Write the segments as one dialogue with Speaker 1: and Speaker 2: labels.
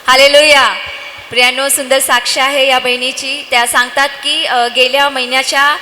Speaker 1: Hallelujah. प्रियांनो, सुंदर साक्ष आहे या बहिणीची. त्या सांगतात की गेल्या महिन्याच्या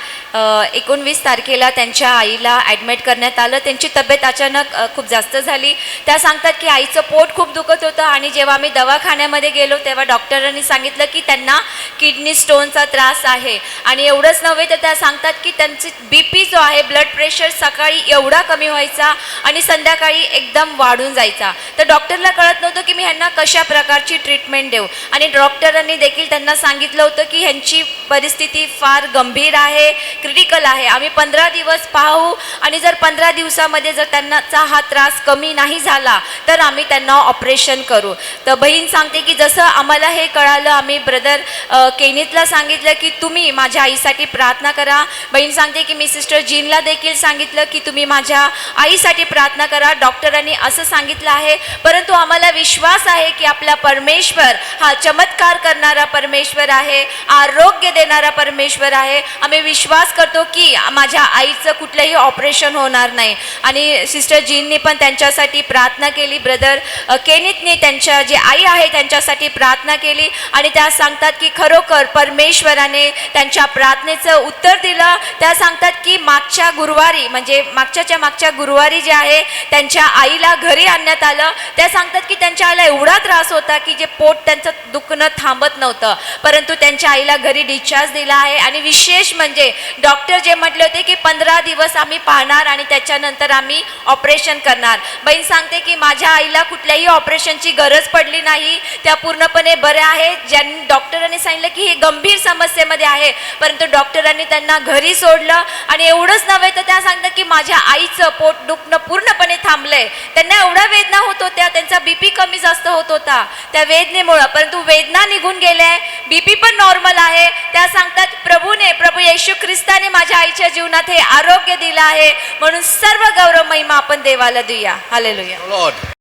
Speaker 1: 19 तारखेला त्यांच्या आईला ॲडमिट करण्यात आलं. त्यांची तब्येत अचानक खूप जास्त झाली. त्या सांगतात की आईचं पोट खूप दुखत होतं आणि जेव्हा आम्ही दवाखान्यामध्ये गेलो तेव्हा डॉक्टरांनी सांगितलं की त्यांना किडनी स्टोनचा त्रास आहे. आणि एवढंच नव्हे तर त्या सांगतात की त्यांची BP जो आहे, ब्लड प्रेशर सकाळी एवढा कमी व्हायचा आणि संध्याकाळी एकदम वाढून जायचा. तर डॉक्टरला कळत नव्हतं की मी ह्यांना कशा प्रकारची ट्रीटमेंट देऊ. आणि डॉक्टरांनी देखील त्यांना सांगितलं होतं की ह्यांची परिस्थिती फार गंभीर आहे, क्रिटिकल आहे. आम्ही 15 दिवस पाहू आणि जर 15 दिवसामध्ये जर त्यांनाचा हा त्रास कमी नाही झाला तर आम्ही त्यांना ऑपरेशन करू. तर बहीण सांगते की जसं आम्हाला हे कळालं, आम्ही ब्रदर केनिथला सांगितलं की तुम्ही माझ्या आईसाठी प्रार्थना करा. बहीण सांगते की मी सिस्टर जीनला देखील सांगितलं की तुम्ही माझ्या आईसाठी प्रार्थना करा. डॉक्टरांनी असं सांगितलं आहे, परंतु आम्हाला विश्वास आहे की आपला परमेश्वर हा चमत्कार करणारा परमेश्वर आहे, आरोग्य देणारा परमेश्वर आहे. आम्ही विश्वास करतो की माझ्या आईचं कुठलंही ऑपरेशन होणार नाही. आणि सिस्टर जीननी पण त्यांच्यासाठी प्रार्थना केली. ब्रदर केनिथने त्यांच्या जे आई आहे त्यांच्यासाठी प्रार्थना केली आणि त्या सांगतात की खरोखर परमेश्वराने त्यांच्या प्रार्थनेचं उत्तर दिलं. त्या सांगतात की मागच्या गुरुवारी, म्हणजे मागच्या गुरुवारी जे आहे त्यांच्या आईला घरी आणण्यात आलं. त्या सांगतात की त्यांच्या आईला एवढा त्रास होता की जे पोट त्यांचं दुखणं थांबत नव्हतं, परंतु त्यांच्या आईला घरी डिस्चार्ज दिला आहे. आणि विशेष म्हणजे डॉक्टर जे म्हटले होते की 15 दिवस आम्ही पाहणार आणि त्याच्यानंतर आम्ही ऑपरेशन करणार. बहीण सांगते की माझ्या आईला कुठल्याही ऑपरेशनची गरज पडली नाही, त्या पूर्णपणे बऱ्या आहेत. ज्यांनी डॉक्टरांनी सांगितलं की हे गंभीर समस्येमध्ये आहे, परंतु डॉक्टरांनी त्यांना घरी सोडलं. आणि एवढंच नव्हे तर त्या सांगतात की माझ्या आईचं पोट दुखणं पूर्णपणे थांबलंय. त्यांना एवढ्या वेदना होत होत्या, त्यांचा BP कमी जास्त होत होता त्या वेदनेमुळं, परंतु वेदना निघून गेल्या, BP पण नॉर्मल आहे. त्या सांगतात प्रभू येशू ख्रिस्ताने माझ्या आईच्या जीवनात हे आरोग्य दिलं आहे, म्हणून सर्व गौरव महिमा आपण देवाला देऊया. हालेलुया.
Speaker 2: लॉर्ड